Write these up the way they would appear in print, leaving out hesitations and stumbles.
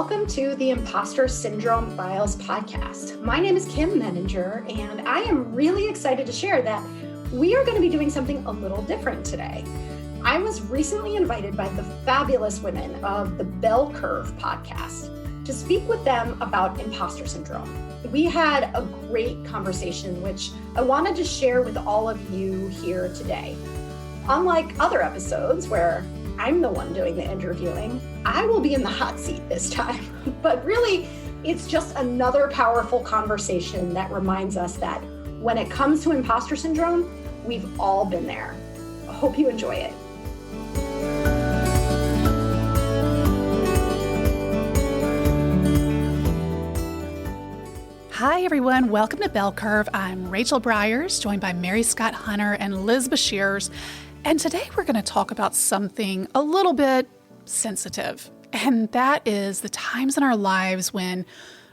Welcome to the Impostor Syndrome Files podcast. My name is Kim Menninger, and I am really excited to share that we are going to be doing something a little different today. I was recently invited by the fabulous women of the Belle Curve podcast to speak with them about imposter syndrome. We had a great conversation, which I wanted to share with all of you here today. Unlike other episodes where I'm the one doing the interviewing, I will be in the hot seat this time. But really, it's just another powerful conversation that reminds us that when it comes to imposter syndrome, we've all been there. I hope you enjoy it. Hi, everyone. Welcome to Belle Curve. I'm Rachel Briers, joined by Mary Scott Hunter and Liz Bashirs. And today we're going to talk about something a little bit sensitive, and that is the times in our lives when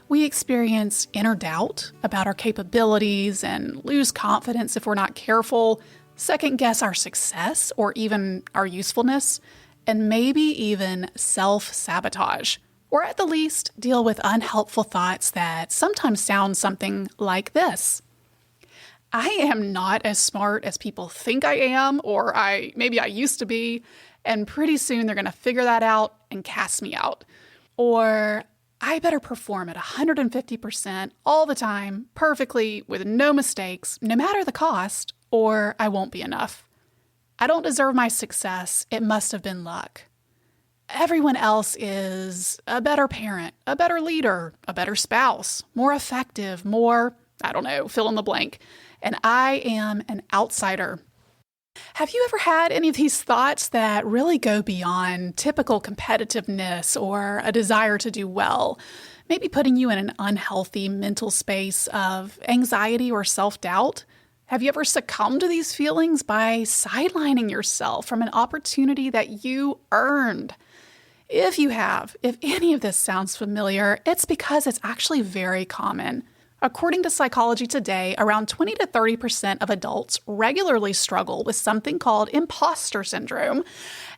we experience inner doubt about our capabilities and lose confidence if we're not careful, second guess our success or even our usefulness, and maybe even self-sabotage, or at the least deal with unhelpful thoughts that sometimes sound something like this. I am not as smart as people think I am, or maybe I used to be, and pretty soon they're going to figure that out and cast me out. Or I better perform at 150% all the time, perfectly, with no mistakes, no matter the cost, or I won't be enough. I don't deserve my success. It must have been luck. Everyone else is a better parent, a better leader, a better spouse, more effective, more, fill in the blank. And I am an outsider. Have you ever had any of these thoughts that really go beyond typical competitiveness or a desire to do well, maybe putting you in an unhealthy mental space of anxiety or self-doubt? Have you ever succumbed to these feelings by sidelining yourself from an opportunity that you earned? If you have, if any of this sounds familiar, it's because it's actually very common. According to Psychology Today, around 20 to 30% of adults regularly struggle with something called impostor syndrome,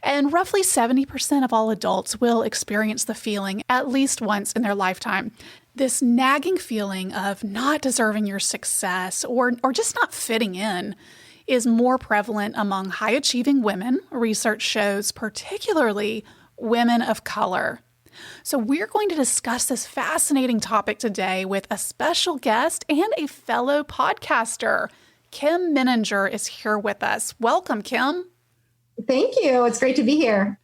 and roughly 70% of all adults will experience the feeling at least once in their lifetime. This nagging feeling of not deserving your success or just not fitting in is more prevalent among high-achieving women, research shows, particularly women of color. So we're going to discuss this fascinating topic today with a special guest and a fellow podcaster. Kim Menninger is here with us. Welcome, Kim. Thank you. It's great to be here.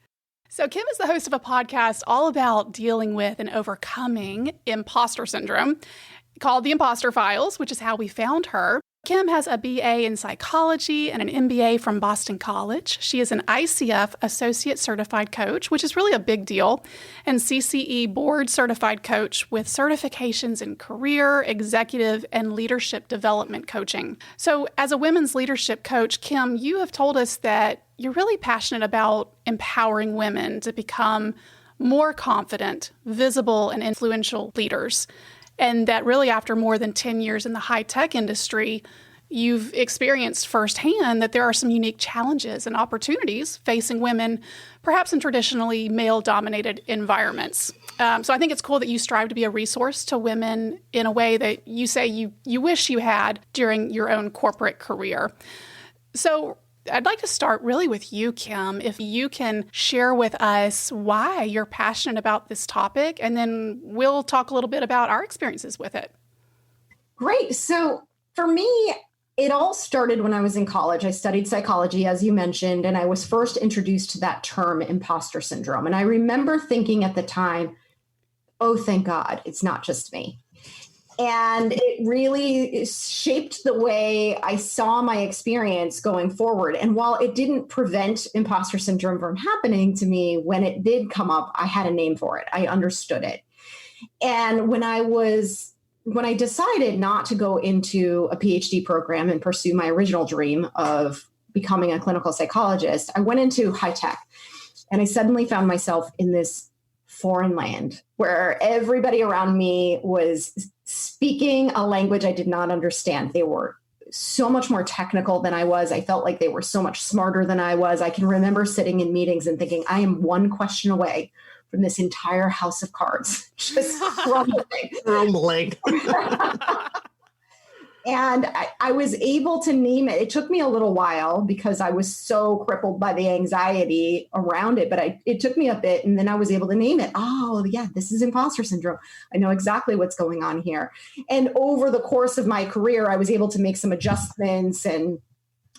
So Kim is the host of a podcast all about dealing with and overcoming imposter syndrome called The Impostor Files, which is how we found her. Kim has a BA in psychology and an MBA from Boston College. She is an ICF Associate Certified Coach, which is really a big deal, and CCE Board Certified Coach with certifications in career, executive, and leadership development coaching. So as a women's leadership coach, Kim, you have told us that you're really passionate about empowering women to become more confident, visible, and influential leaders. And that really after more than 10 years in the high-tech industry, you've experienced firsthand that there are some unique challenges and opportunities facing women, perhaps in traditionally male-dominated environments. So I think it's cool that you strive to be a resource to women in a way that you say you wish you had during your own corporate career. So I'd like to start really with you, Kim, if you can share with us why you're passionate about this topic, and then we'll talk a little bit about our experiences with it. Great. So for me, it all started when I was in college. I studied psychology, as you mentioned, and I was first introduced to that term, imposter syndrome. And I remember thinking at the time, oh, thank God, it's not just me. And it really shaped the way I saw my experience going forward. And while it didn't prevent imposter syndrome from happening to me, when it did come up, I had a name for it. I understood it. And when I decided not to go into a PhD program and pursue my original dream of becoming a clinical psychologist, I went into high tech. And I suddenly found myself in this foreign land where everybody around me was speaking a language I did not understand. They were so much more technical than I was. I felt like they were so much smarter than I was. I can remember sitting in meetings and thinking, I am one question away from this entire house of cards, just crumbling. Crumbling. And I was able to name it. It took me a little while because I was so crippled by the anxiety around it, but it took me a bit, and then I was able to name it. Oh, yeah, this is imposter syndrome. I know exactly what's going on here. And over the course of my career, I was able to make some adjustments and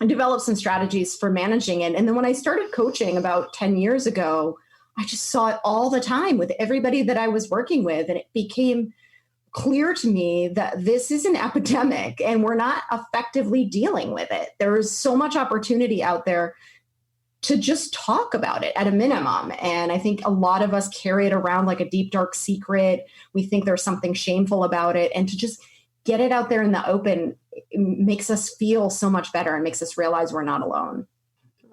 develop some strategies for managing it. And then when I started coaching about 10 years ago, I just saw it all the time with everybody that I was working with, and it became clear to me that this is an epidemic and we're not effectively dealing with it. There is so much opportunity out there to just talk about it at a minimum. And I think a lot of us carry it around like a deep, dark secret. We think there's something shameful about it. And to just get it out there in the open, it makes us feel so much better and makes us realize we're not alone.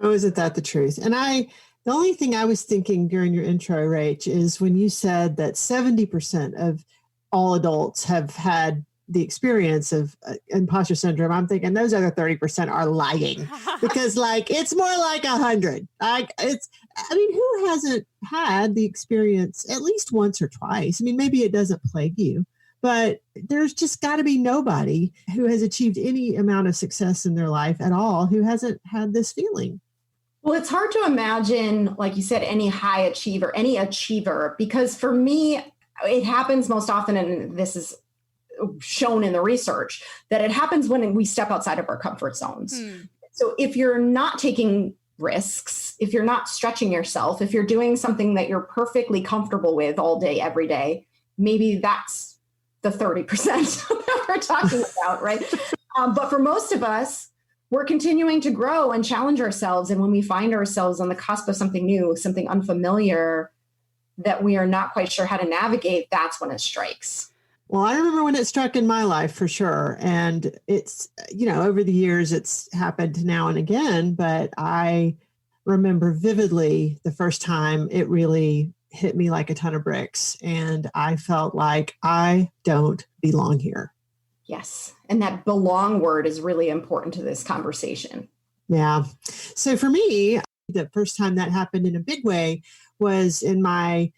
Oh, isn't that the truth? And the only thing I was thinking during your intro, Rach, is when you said that 70% of all adults have had the experience of imposter syndrome, I'm thinking those other 30% are lying because it's more like 100. Who hasn't had the experience at least once or twice? I mean, maybe it doesn't plague you, but there's just got to be nobody who has achieved any amount of success in their life at all who hasn't had this feeling. Well, it's hard to imagine, like you said, any high achiever, any achiever, because for me, it happens most often, and this is shown in the research, that it happens when we step outside of our comfort zones. So if you're not taking risks, if you're not stretching yourself, if you're doing something that you're perfectly comfortable with all day, every day, maybe that's the 30% that we're talking about, right? But for most of us, we're continuing to grow and challenge ourselves. And when we find ourselves on the cusp of something new, something unfamiliar that we are not quite sure how to navigate, that's when it strikes. Well, I remember when it struck in my life for sure. And it's, over the years, it's happened now and again, but I remember vividly the first time it really hit me like a ton of bricks. And I felt like I don't belong here. Yes. And that belong word is really important to this conversation. Yeah. So for me, the first time that happened in a big way was in my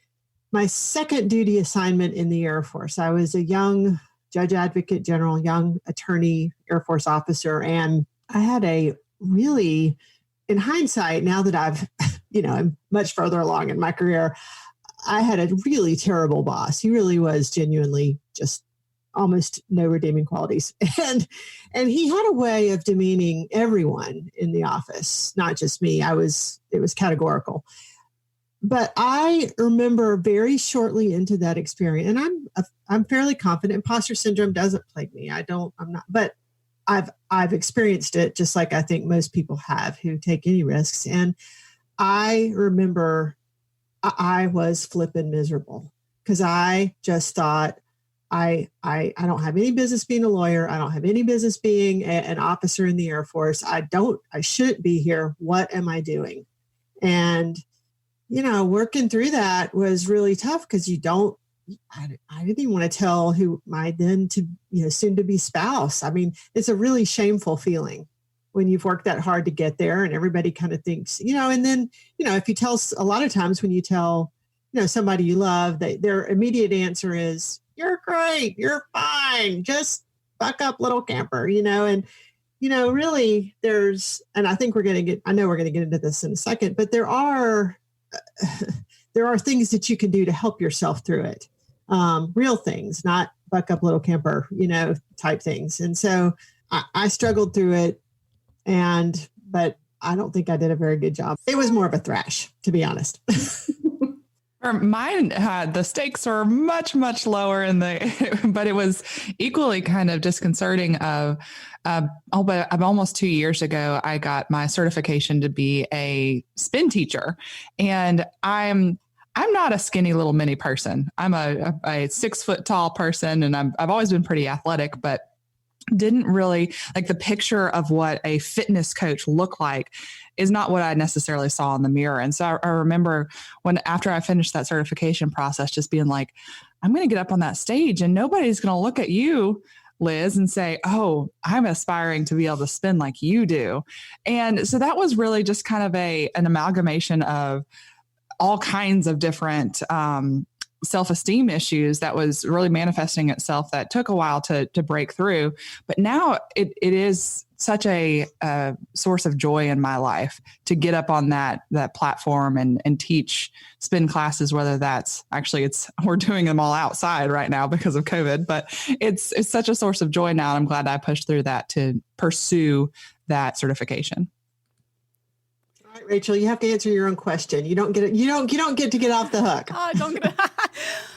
second duty assignment in the Air Force. I was a young judge advocate general, young attorney, Air Force officer. And I had a really, in hindsight, now that I've, I'm much further along in my career, I had a really terrible boss. He really was genuinely just almost no redeeming qualities. And he had a way of demeaning everyone in the office, not just me. It was categorical. But I remember very shortly into that experience, and I'm fairly confident imposter syndrome doesn't plague me. But I've experienced it just like I think most people have who take any risks. And I remember I was flipping miserable because I just thought, I don't have any business being a lawyer. I don't have any business being an officer in the Air Force. I shouldn't be here. What am I doing? And, working through that was really tough because I didn't even want to tell who my then soon to be spouse. I mean, it's a really shameful feeling when you've worked that hard to get there and everybody kind of thinks, and then, if you tell, a lot of times when you tell, somebody you love, their immediate answer is, you're great, you're fine, just buck up, little camper, and, really there's, and I think I know we're going to get into this in a second, but there are things that you can do to help yourself through it. Real things, not buck up, little camper, type things. And so I struggled through it but I don't think I did a very good job. It was more of a thrash, to be honest. For mine, the stakes were much, much lower but it was equally kind of disconcerting but almost 2 years ago, I got my certification to be a spin teacher. And I'm not a skinny little mini person. I'm a 6 foot tall person, and I've always been pretty athletic, but didn't really like the picture of what a fitness coach looked like is not what I necessarily saw in the mirror. And so I remember after I finished that certification process, just being like, I'm going to get up on that stage and nobody's going to look at you, Liz, and say, oh, I'm aspiring to be able to spin like you do. And so that was really just kind of an amalgamation of all kinds of different self-esteem issues that was really manifesting itself that took a while to break through. But now it is such a source of joy in my life to get up on that platform and teach spin classes, whether that's we're doing them all outside right now because of COVID, but it's such a source of joy now. And I'm glad I pushed through that to pursue that certification. All right, Rachel, you have to answer your own question. You don't get it. You don't get to get off the hook. Oh, don't get it.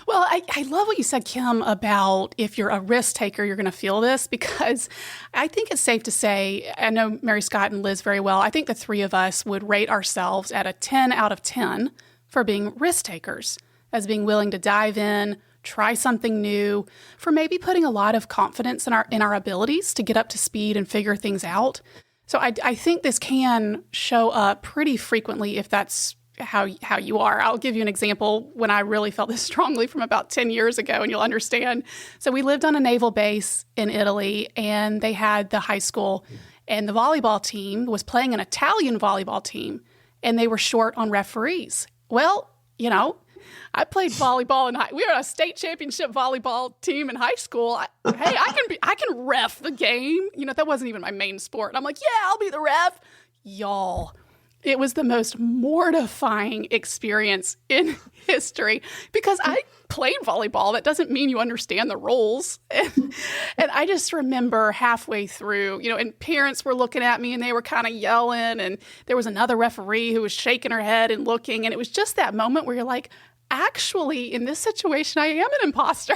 Well, I love what you said, Kim, about if you're a risk taker, you're going to feel this, because I think it's safe to say, I know Mary Scott and Liz very well. I think the three of us would rate ourselves at a 10 out of 10 for being risk takers, as being willing to dive in, try something new, for maybe putting a lot of confidence in our abilities to get up to speed and figure things out. So I think this can show up pretty frequently if that's how you are. I'll give you an example when I really felt this strongly from about 10 years ago, and you'll understand. So we lived on a naval base in Italy, and they had the high school, and the volleyball team was playing an Italian volleyball team, and they were short on referees. Well, I played volleyball we were a state championship volleyball team in high school. I can ref the game. That wasn't even my main sport. I'm like, yeah, I'll be the ref. Y'all, it was the most mortifying experience in history, because I played volleyball. That doesn't mean you understand the rules. And I just remember halfway through, and parents were looking at me and they were kind of yelling, and there was another referee who was shaking her head and looking. And it was just that moment where you're like, actually, in this situation, I am an imposter.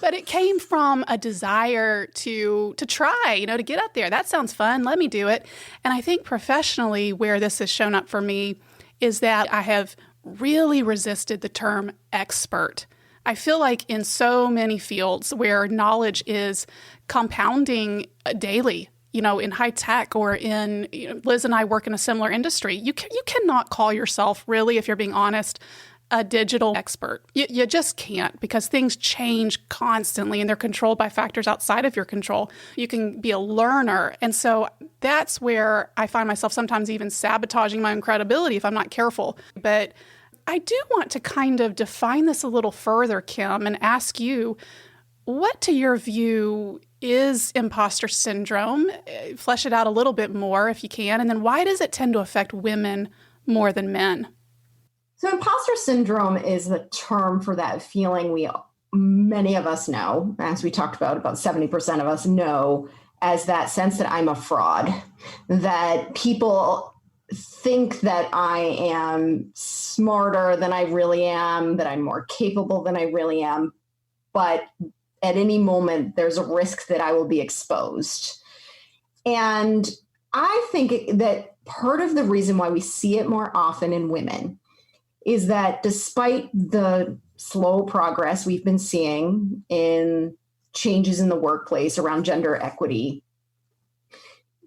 But it came from a desire to try, to get out there. That sounds fun. Let me do it. And I think professionally, where this has shown up for me is that I have really resisted the term expert. I feel like in so many fields where knowledge is compounding daily, in high tech or in, Liz and I work in a similar industry, you cannot call yourself really, if you're being honest, a digital expert. You just can't, because things change constantly and they're controlled by factors outside of your control. You can be a learner. And so that's where I find myself sometimes even sabotaging my own credibility if I'm not careful. But I do want to kind of define this a little further, Kim, and ask you, what to your view is imposter syndrome? Flesh it out a little bit more if you can. And then why does it tend to affect women more than men? So imposter syndrome is the term for that feeling many of us know, as we talked about 70% of us know, as that sense that I'm a fraud, that people think that I am smarter than I really am, that I'm more capable than I really am, but at any moment there's a risk that I will be exposed. And I think that part of the reason why we see it more often in women is that despite the slow progress we've been seeing in changes in the workplace around gender equity,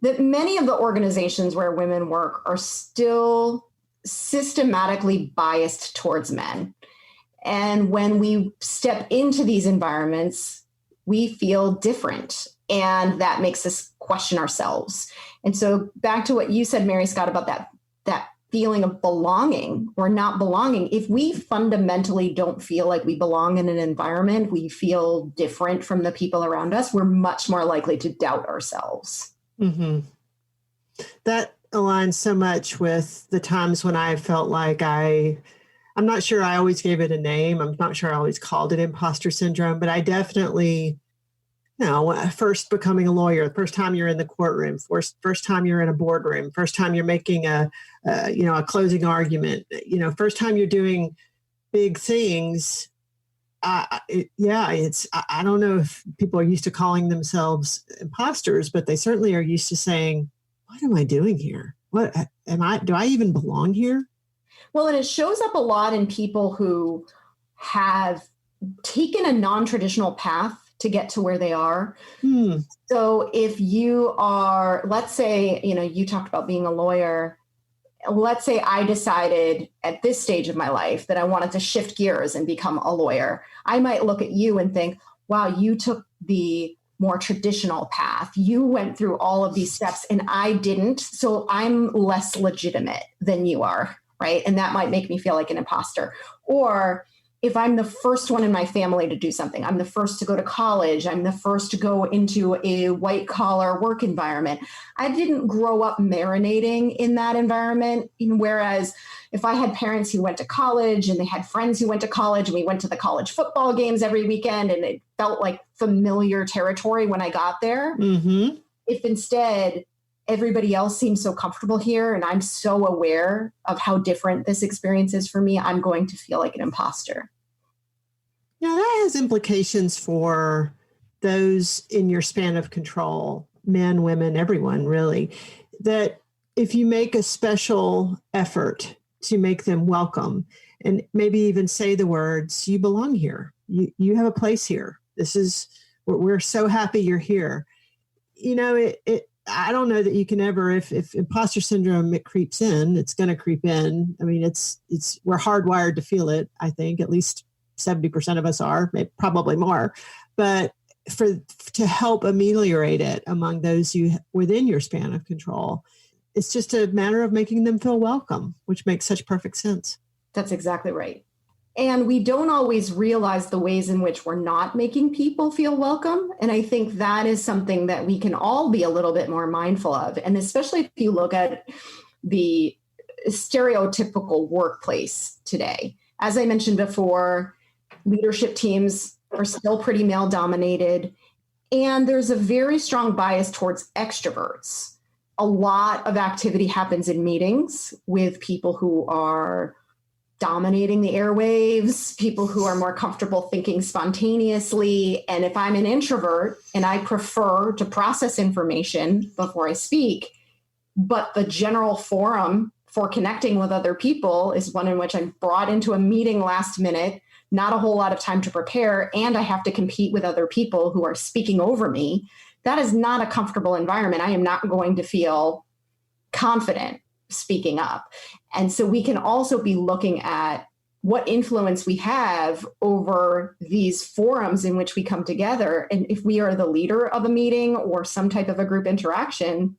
that many of the organizations where women work are still systematically biased towards men. And when we step into these environments, we feel different, and that makes us question ourselves. And so back to what you said, Mary Scott, about that feeling of belonging or not belonging. If we fundamentally don't feel like we belong in an environment, we feel different from the people around us, we're much more likely to doubt ourselves. Mm-hmm. That aligns so much with the times when I felt like I'm not sure I always gave it a name. I'm not sure I always called it imposter syndrome, but I definitely, first becoming a lawyer, the first time you're in the courtroom, first time you're in a boardroom, first time you're making a closing argument, first time you're doing big things. I don't know if people are used to calling themselves imposters, but they certainly are used to saying, what am I doing here? Do I even belong here? Well, and it shows up a lot in people who have taken a non-traditional path to get to where they are. So if you are, let's say, you talked about being a lawyer. Let's say I decided at this stage of my life that I wanted to shift gears and become a lawyer. I might look at you and think, wow, you took the more traditional path. You went through all of these steps and I didn't. So I'm less legitimate than you are. right? And that might make me feel like an imposter. Or if I'm the first one in my family to do something, I'm the first to go to college, I'm the first to go into a white collar work environment. I didn't grow up marinating in that environment. Whereas if I had parents who went to college and they had friends who went to college and we went to the college football games every weekend and it felt like familiar territory when I got there, if instead everybody else seems so comfortable here and I'm so aware of how different this experience is for me, I'm going to feel like an imposter. Now, that has implications for those in your span of control, men, women, everyone really, that if you make a special effort to make them welcome and maybe even say the words, you belong here, you have a place here, we're so happy you're here. I don't know that you can ever, if imposter syndrome, it creeps in, it's going to creep in. I mean, we're hardwired to feel it. I think at least 70% of us are, maybe, probably more, but to help ameliorate it among those within your span of control, it's just a matter of making them feel welcome, which makes such perfect sense. That's exactly right. And we don't always realize the ways in which we're not making people feel welcome. And I think that is something that we can all be a little bit more mindful of. And especially if you look at the stereotypical workplace today. As I mentioned before, leadership teams are still pretty male dominated. And there's a very strong bias towards extroverts. A lot of activity happens in meetings with people who are dominating the airwaves, people who are more comfortable thinking spontaneously. And if I'm an introvert and I prefer to process information before I speak, but the general forum for connecting with other people is one in which I'm brought into a meeting last minute, not a whole lot of time to prepare, and I have to compete with other people who are speaking over me, that is not a comfortable environment. I am not going to feel confident speaking up. And so we can also be looking at what influence we have over these forums in which we come together. And if we are the leader of a meeting or some type of a group interaction,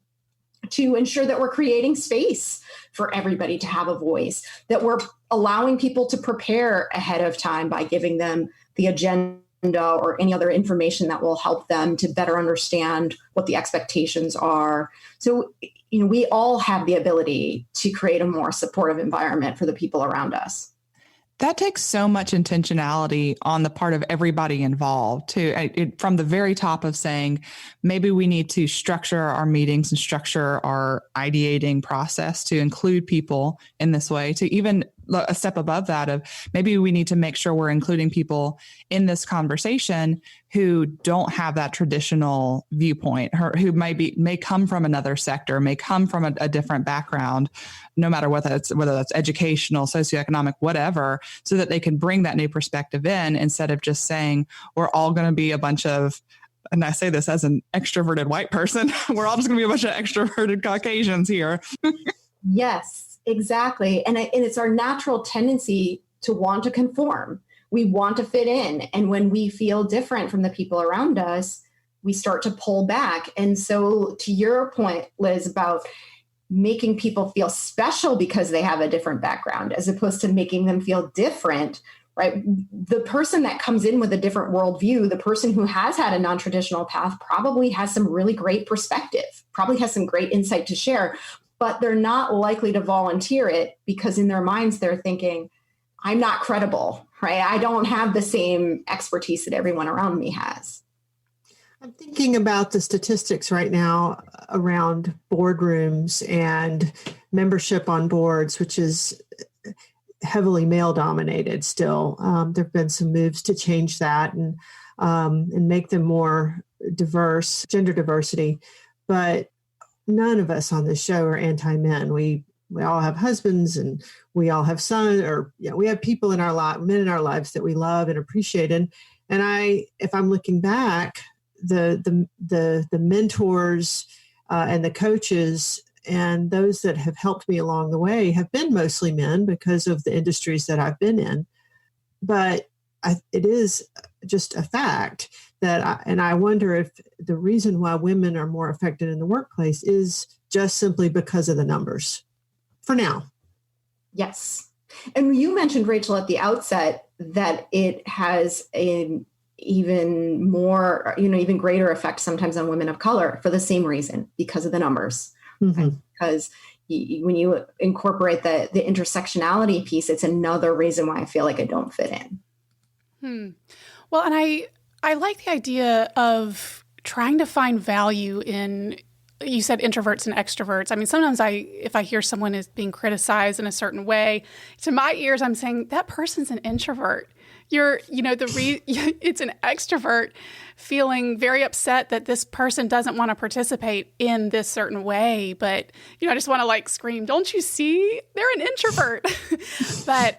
to ensure that we're creating space for everybody to have a voice, that we're allowing people to prepare ahead of time by giving them the agenda or any other information that will help them to better understand what the expectations are. So, we all have the ability to create a more supportive environment for the people around us. That takes so much intentionality on the part of everybody involved from the very top of saying, maybe we need to structure our meetings and structure our ideating process to include people in this way, to even a step above that of maybe we need to make sure we're including people in this conversation who don't have that traditional viewpoint, who may come from another sector, may come from a different background, no matter whether that's educational, socioeconomic, whatever, so that they can bring that new perspective in instead of just saying we're all going to be a bunch of, and I say this as an extroverted white person, we're all just going to be a bunch of extroverted Caucasians here. Yes. Exactly. And it's our natural tendency to want to conform. We want to fit in. And when we feel different from the people around us, we start to pull back. And so to your point, Liz, about making people feel special because they have a different background, as opposed to making them feel different, right? The person that comes in with a different worldview, the person who has had a non-traditional path, probably has some really great perspective, probably has some great insight to share, but they're not likely to volunteer it because in their minds, they're thinking, I'm not credible, right? I don't have the same expertise that everyone around me has. I'm thinking about the statistics right now around boardrooms and membership on boards, which is heavily male dominated still. There have been some moves to change that and make them more diverse, gender diversity, but none of us on this show are anti-men. We all have husbands and we all have sons, or we have people in our life, men in our lives that we love and appreciate. And if I'm looking back, the mentors and the coaches and those that have helped me along the way have been mostly men because of the industries that I've been in. But it is just a fact that, I wonder if the reason why women are more affected in the workplace is just simply because of the numbers for now. Yes. And you mentioned, Rachel, at the outset that it has an even more, even greater effect sometimes on women of color for the same reason, because of the numbers. Mm-hmm. Right? Because when you incorporate the intersectionality piece, it's another reason why I feel like I don't fit in. Well, and I like the idea of trying to find value in, you said introverts and extroverts. I mean, sometimes if I hear someone is being criticized in a certain way, to my ears, I'm saying that person's an introvert. It's an extrovert feeling very upset that this person doesn't want to participate in this certain way. But, I just want to like scream, don't you see? They're an introvert. But,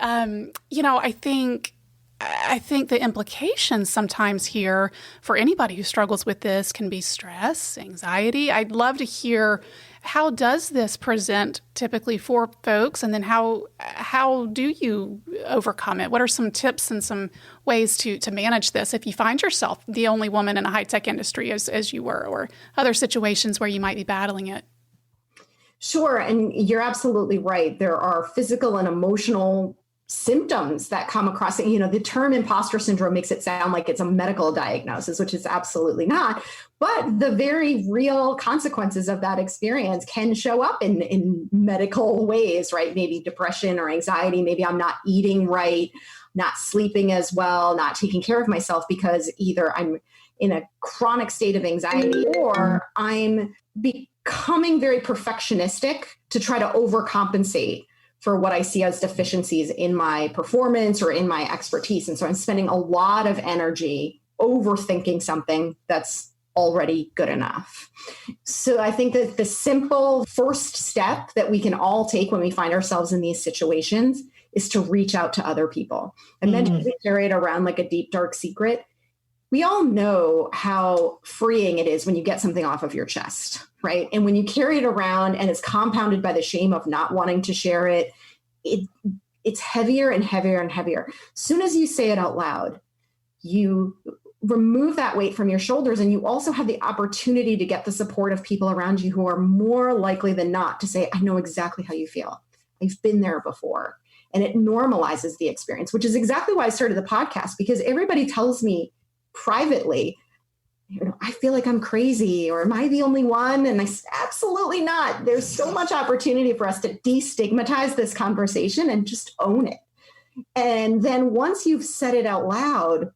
I think the implications sometimes here for anybody who struggles with this can be stress, anxiety. I'd love to hear, how does this present typically for folks? And then how do you overcome it? What are some tips and some ways to manage this if you find yourself the only woman in a high-tech industry as you were, or other situations where you might be battling it? Sure. And you're absolutely right. There are physical and emotional symptoms that come across. The term imposter syndrome makes it sound like it's a medical diagnosis, which is absolutely not. But the very real consequences of that experience can show up in medical ways, right? Maybe depression or anxiety. Maybe I'm not eating right, not sleeping as well, not taking care of myself because either I'm in a chronic state of anxiety or I'm becoming very perfectionistic to try to overcompensate for what I see as deficiencies in my performance or in my expertise. And so I'm spending a lot of energy overthinking something that's already good enough. So I think that the simple first step that we can all take when we find ourselves in these situations is to reach out to other people. I mentioned we carry it around like a deep, dark secret. We all know how freeing it is when you get something off of your chest, right? And when you carry it around and it's compounded by the shame of not wanting to share it, it's heavier and heavier and heavier. As soon as you say it out loud, you remove that weight from your shoulders, and you also have the opportunity to get the support of people around you who are more likely than not to say, I know exactly how you feel. I've been there before. And it normalizes the experience, which is exactly why I started the podcast, because everybody tells me privately, I feel like I'm crazy, or am I the only one? And absolutely not. There's so much opportunity for us to destigmatize this conversation and just own it. And then once you've said it out loud,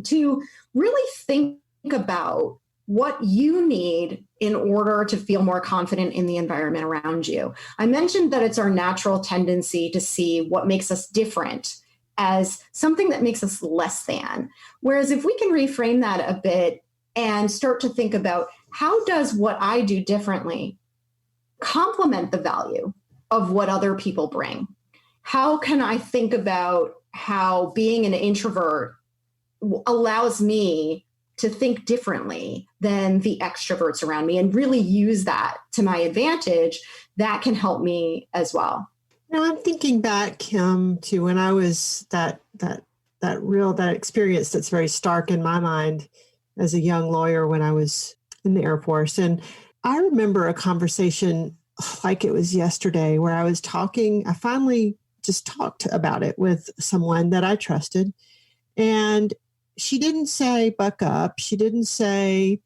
to really think about what you need in order to feel more confident in the environment around you. I mentioned that it's our natural tendency to see what makes us different as something that makes us less than. Whereas if we can reframe that a bit and start to think about, how does what I do differently complement the value of what other people bring? How can I think about how being an introvert allows me to think differently than the extroverts around me, and really use that to my advantage? That can help me as well. Now I'm thinking back, Kim, to when I was that experience that's very stark in my mind as a young lawyer when I was in the Air Force. And I remember a conversation like it was yesterday where I finally just talked about it with someone that I trusted. And she didn't say, buck up. She didn't say,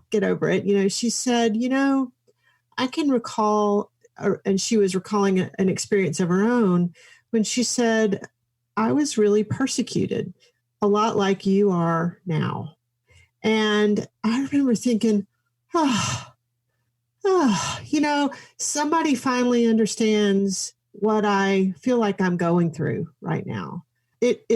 get over it. She said, I can recall, and she was recalling an experience of her own when she said, I was really persecuted, a lot like you are now. And I remember thinking, somebody finally understands what I feel like I'm going through right now. It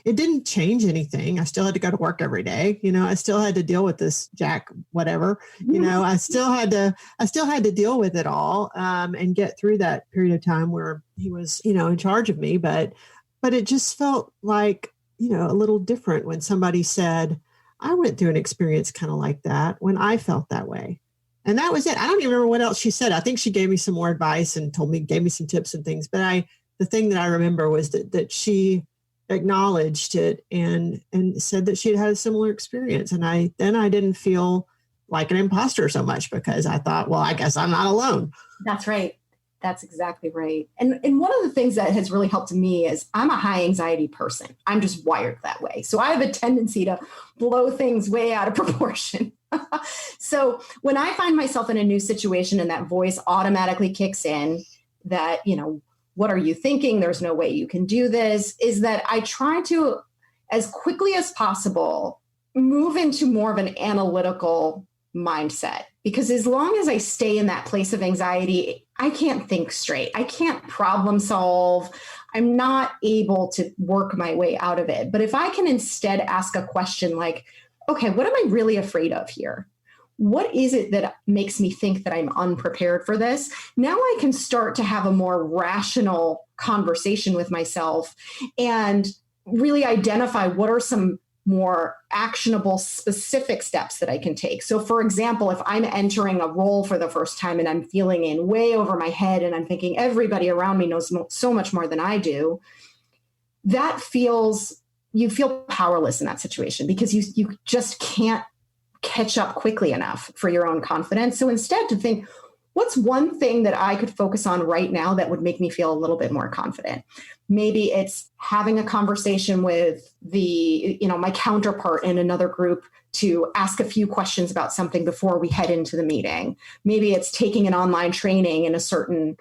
didn't change anything. I still had to go to work every day. I still had to deal with this Jack, whatever. I still had to deal with it all and get through that period of time where he was, in charge of me. But it just felt like, a little different when somebody said, I went through an experience kind of like that when I felt that way. And that was it. I don't even remember what else she said. I think she gave me some more advice and gave me some tips and things. But the thing that I remember was that she acknowledged it and said that she had had a similar experience. And I didn't feel like an imposter so much, because I thought, well, I guess I'm not alone. That's right. That's exactly right. And one of the things that has really helped me is I'm a high anxiety person. I'm just wired that way. So I have a tendency to blow things way out of proportion. So when I find myself in a new situation and that voice automatically kicks in that, what are you thinking? There's no way you can do this, is that I try to, as quickly as possible, move into more of an analytical mindset. Because as long as I stay in that place of anxiety, I can't think straight. I can't problem solve. I'm not able to work my way out of it. But if I can instead ask a question like, okay, what am I really afraid of here? What is it that makes me think that I'm unprepared for this? Now I can start to have a more rational conversation with myself and really identify what are some more actionable, specific steps that I can take. So for example, if I'm entering a role for the first time and I'm feeling in way over my head and I'm thinking everybody around me knows so much more than I do, you feel powerless in that situation because you just can't catch up quickly enough for your own confidence. So instead to think, what's one thing that I could focus on right now that would make me feel a little bit more confident? Maybe it's having a conversation with my counterpart in another group to ask a few questions about something before we head into the meeting. Maybe it's taking an online training in a certain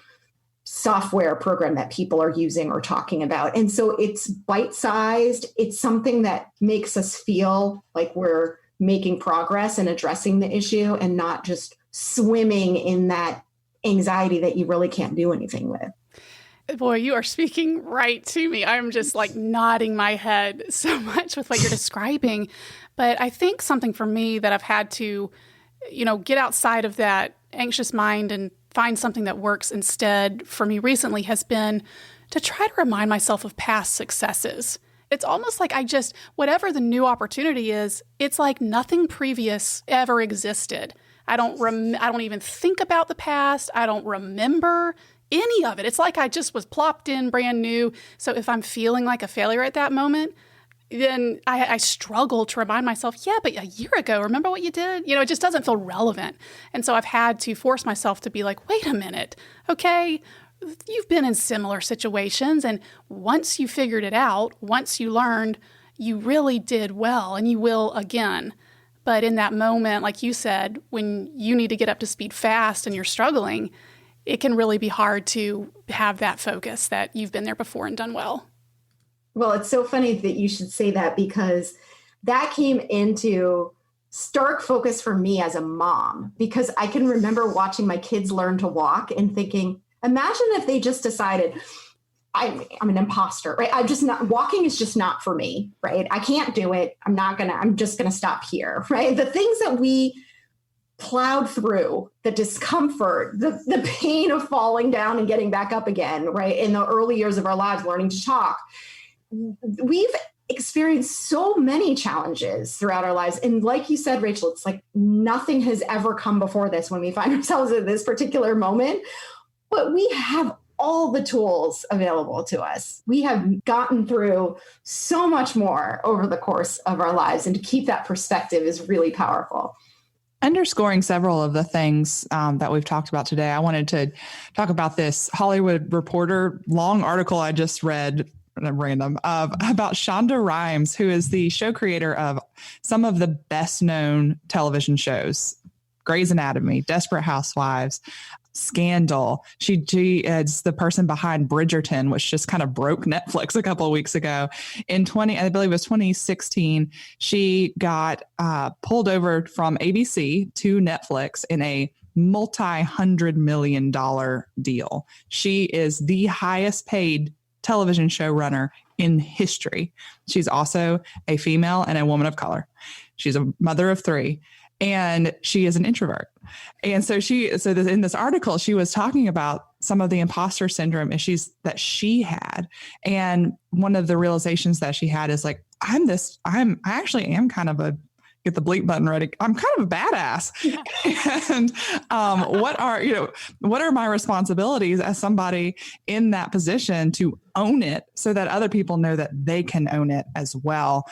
software program that people are using or talking about. And so it's bite-sized. It's something that makes us feel like we're making progress and addressing the issue and not just swimming in that anxiety that you really can't do anything with. Boy, you are speaking right to me. I'm just like nodding my head so much with what you're describing. But I think something for me that I've had to, get outside of that anxious mind and find something that works instead for me recently has been to try to remind myself of past successes. It's almost like whatever the new opportunity is, it's like nothing previous ever existed. I don't even think about the past. I don't remember any of it. It's like I just was plopped in brand new. So if I'm feeling like a failure at that moment, then I struggle to remind myself, yeah, but a year ago, remember what you did? It just doesn't feel relevant. And so I've had to force myself to be like, wait a minute, okay, you've been in similar situations. And once you figured it out, once you learned, you really did well and you will again. But in that moment, like you said, when you need to get up to speed fast and you're struggling, it can really be hard to have that focus that you've been there before and done well. Well, it's so funny that you should say that because that came into stark focus for me as a mom, because I can remember watching my kids learn to walk and thinking, imagine if they just decided, I'm an imposter, right? Walking is just not for me, right? I can't do it. I'm just going to stop here, right? The things that we plowed through, the discomfort, the pain of falling down and getting back up again, right? In the early years of our lives, learning to talk. We've experienced so many challenges throughout our lives. And like you said, Rachel, it's like nothing has ever come before this when we find ourselves at this particular moment. But we have all the tools available to us. We have gotten through so much more over the course of our lives. And to keep that perspective is really powerful. Underscoring several of the things that we've talked about today, I wanted to talk about this Hollywood Reporter long article I just read, random, about Shonda Rhimes, who is the show creator of some of the best known television shows: Grey's Anatomy, Desperate Housewives, Scandal. She is the person behind Bridgerton, which just kind of broke Netflix a couple of weeks ago. I believe it was 2016, she got pulled over from ABC to Netflix in a multi-$100 million deal. She is the highest paid television showrunner in history. She's also a female and a woman of color. She's a mother of 3. And she is an introvert. And so in this article, she was talking about some of the imposter syndrome issues that she had. And one of the realizations that she had is like, I actually am kind of a get the bleep button ready. I'm kind of a badass. And what are my responsibilities as somebody in that position to own it so that other people know that they can own it as well?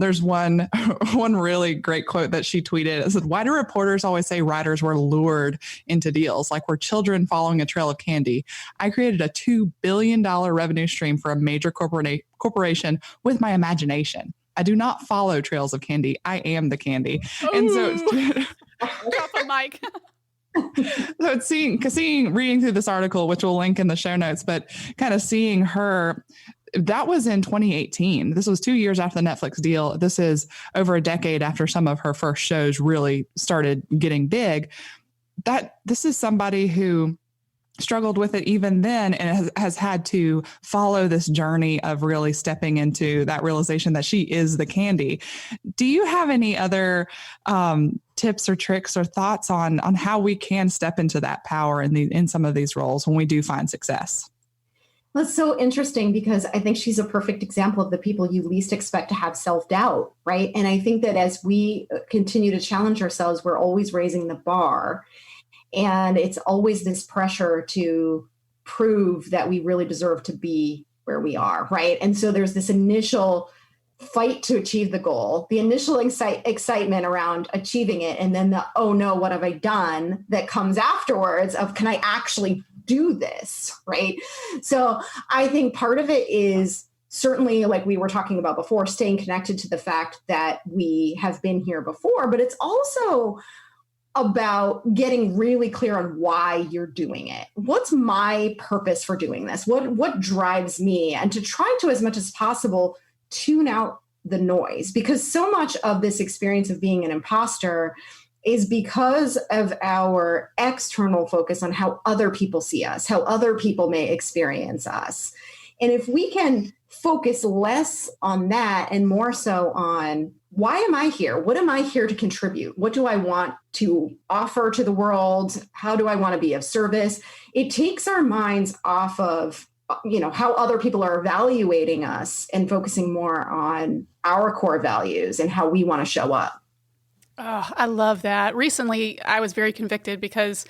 There's one really great quote that she tweeted. It said, "Why do reporters always say writers were lured into deals like we're children following a trail of candy? I created a $2 billion revenue stream for a major corporation with my imagination. I do not follow trails of candy. I am the candy." And so drop a mic. So it's reading through this article, which we'll link in the show notes, but kind of seeing her, that was in 2018. This was 2 years after the Netflix deal. This is over a decade after some of her first shows really started getting big. That this is somebody who struggled with it even then and has had to follow this journey of really stepping into that realization that she is the candy. Do you have any other tips or tricks or thoughts on how we can step into that power in some of these roles when we do find success? Well, it's so interesting because I think she's a perfect example of the people you least expect to have self-doubt, right? And I think that as we continue to challenge ourselves, we're always raising the bar. And it's always this pressure to prove that we really deserve to be where we are, right? And so there's this initial fight to achieve the goal, the initial excitement around achieving it, and then the, oh no, what have I done, that comes afterwards of, can I actually do this, right? So I think part of it is certainly, like we were talking about before, staying connected to the fact that we have been here before, but it's also about getting really clear on why you're doing it. What's my purpose for doing this? What drives me? And to try to, as much as possible, tune out the noise, because so much of this experience of being an imposter is because of our external focus on how other people see us, how other people may experience us. And if we can focus less on that and more so on, why am I here? What am I here to contribute? What do I want to offer to the world? How do I want to be of service? It takes our minds off of, how other people are evaluating us and focusing more on our core values and how we want to show up. Oh, I love that. Recently, I was very convicted because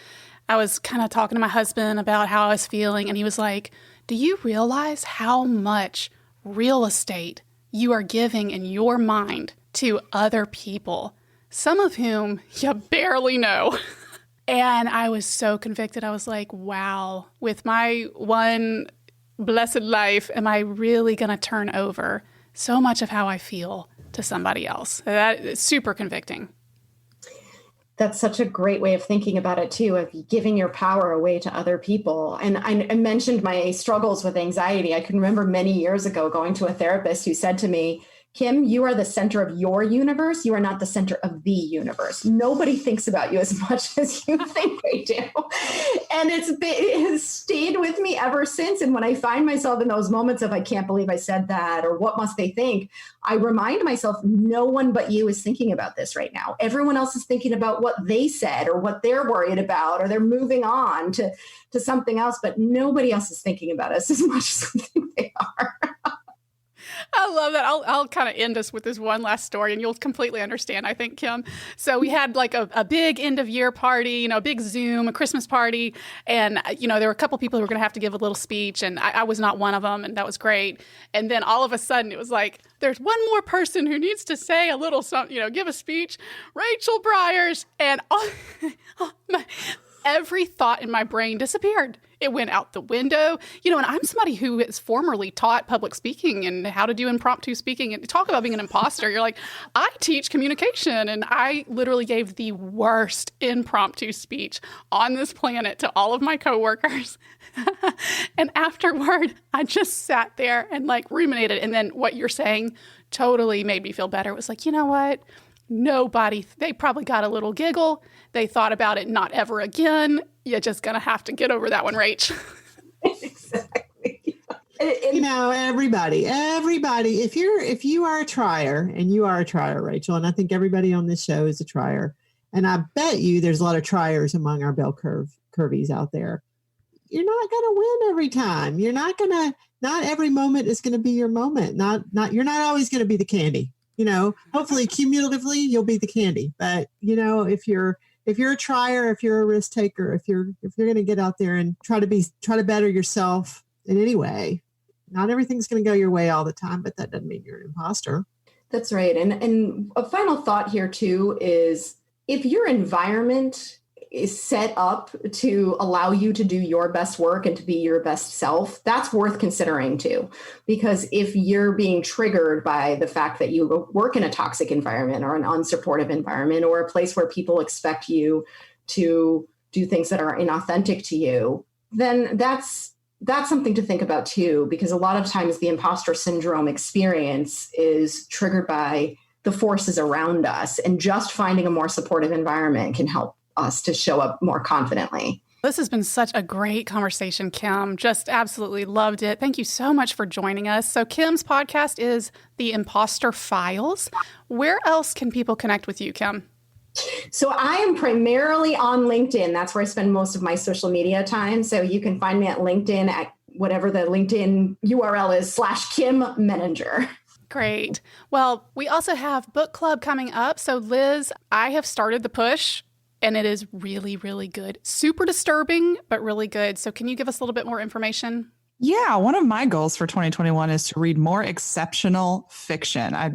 I was kind of talking to my husband about how I was feeling, and he was like, "Do you realize how much real estate you are giving in your mind to other people, some of whom you barely know?" And I was so convicted. I was like, wow, with my one blessed life, am I really going to turn over so much of how I feel to somebody else? That is super convicting. That's such a great way of thinking about it too, of giving your power away to other people. And I mentioned my struggles with anxiety. I can remember many years ago going to a therapist who said to me, "Kim, you are the center of your universe. You are not the center of the universe. Nobody thinks about you as much as you think they do." And it has stayed with me ever since. And when I find myself in those moments of, I can't believe I said that, or what must they think, I remind myself, no one but you is thinking about this right now. Everyone else is thinking about what they said or what they're worried about, or they're moving on to something else, but nobody else is thinking about us as much as we think they are. I love that. I'll kind of end us with this one last story, and you'll completely understand, I think, Kim. So we had like a big end of year party, a big Zoom, a Christmas party. And, there were a couple people who were going to have to give a little speech, and I was not one of them. And that was great. And then all of a sudden it was like, there's one more person who needs to say a little something, give a speech, Rachel Briers. And every thought in my brain disappeared. It went out the window. And I'm somebody who has formerly taught public speaking and how to do impromptu speaking. And talk about being an imposter. You're like, I teach communication. And I literally gave the worst impromptu speech on this planet to all of my coworkers. And afterward, I just sat there and ruminated. And then what you're saying totally made me feel better. It was like, you know what? They probably got a little giggle. They thought about it, not ever again. You're just going to have to get over that one, Rach. Exactly. Everybody, if you are a trier, and you are a trier, Rachel, and I think everybody on this show is a trier, and I bet you there's a lot of triers among our Belle Curvies out there. You're not going to win every time. Not every moment is going to be your moment. You're not always going to be the candy. hopefully cumulatively you'll be the candy. But, if you're a trier, if you're a risk taker, if you're going to get out there and try to better yourself in any way, not everything's going to go your way all the time, but that doesn't mean you're an imposter. That's right. And a final thought here too is if your environment is set up to allow you to do your best work and to be your best self, that's worth considering too. Because if you're being triggered by the fact that you work in a toxic environment or an unsupportive environment or a place where people expect you to do things that are inauthentic to you, then that's something to think about too, because a lot of times the imposter syndrome experience is triggered by the forces around us, and just finding a more supportive environment can help us to show up more confidently. This has been such a great conversation, Kim. Just absolutely loved it. Thank you so much for joining us. So Kim's podcast is the Impostor Files. Where else can people connect with you, Kim? So I am primarily on LinkedIn. That's where I spend most of my social media time. So you can find me at LinkedIn at whatever the LinkedIn URL is /Kim Menninger. Great. Well, we also have book club coming up. So Liz, I have started The Push and it is really, really good. Super disturbing, but really good. So can you give us a little bit more information? Yeah, one of my goals for 2021 is to read more exceptional fiction. I've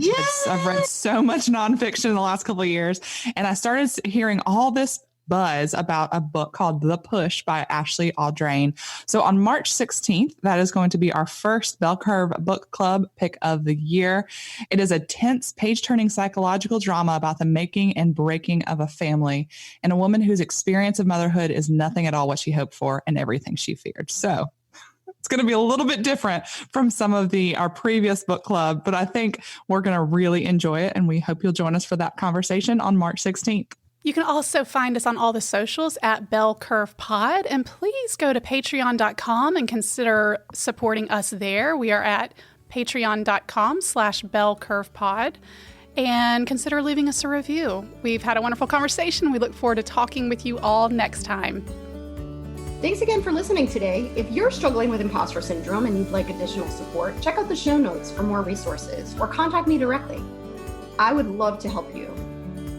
read so much nonfiction in the last couple of years, and I started hearing all this buzz about a book called The Push by Ashley Audrain. So on March 16th, that is going to be our first Belle Curve book club pick of the year. It is a tense, page-turning psychological drama about the making and breaking of a family and a woman whose experience of motherhood is nothing at all what she hoped for and everything she feared. So it's going to be a little bit different from some of our previous book club, but I think we're going to really enjoy it, and we hope you'll join us for that conversation on March 16th. You can also find us on all the socials at Belle Curve Pod, and please go to patreon.com and consider supporting us there. We are at patreon.com/Belle Curve Pod, and consider leaving us a review. We've had a wonderful conversation. We look forward to talking with you all next time. Thanks again for listening today. If you're struggling with imposter syndrome and you'd like additional support, check out the show notes for more resources or contact me directly. I would love to help you.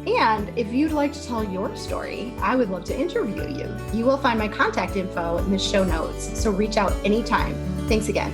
And if you'd like to tell your story, I would love to interview you. You will find my contact info in the show notes, so reach out anytime. Thanks again.